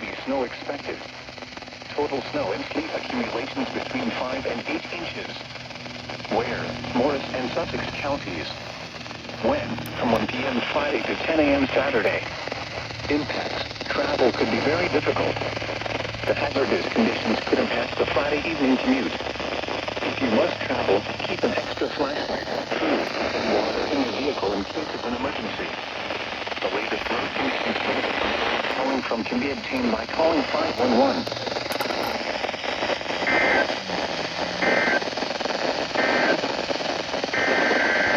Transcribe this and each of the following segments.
heavy snow expected. Total snow and sleet accumulations between 5 and 8 inches. Where? Morris and Sussex counties. When? From 1 p.m. Friday to 10 a.m. Saturday. Impacts. Travel could be very difficult. The hazardous conditions could impact the Friday evening commute. If you must travel, keep an extra flashlight, food, and water in your vehicle in case of an emergency. The latest road conditions calling from can be obtained by calling 511.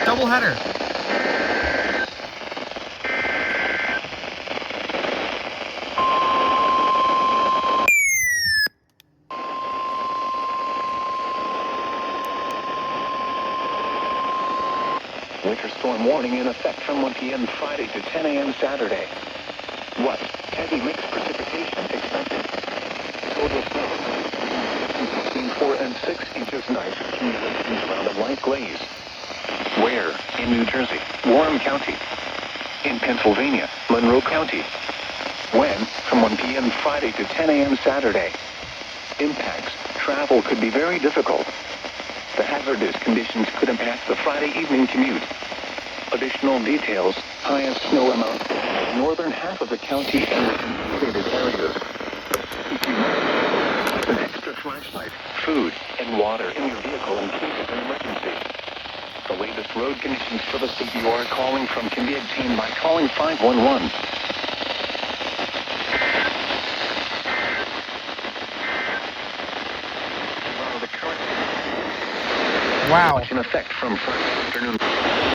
Doubleheader. Winter storm warning in effect from 1 p.m. Friday to 10 a.m. Saturday. What? Heavy mixed precipitation expected. Total snow between 4 and 6 inches night accumulations around a light glaze. Where? In New Jersey, Warren County. In Pennsylvania, Monroe County. When? From 1 p.m. Friday to 10 a.m. Saturday. Impacts. Travel could be very difficult. The hazardous conditions could impact the Friday evening commute. Additional details, highest snow amount in the northern half of the county and associated areas. Keep an extra flashlight, food, and water in your vehicle in case of an emergency. The latest road conditions for the state you are calling from can be obtained by calling 511. Wow. In effect from Friday afternoon.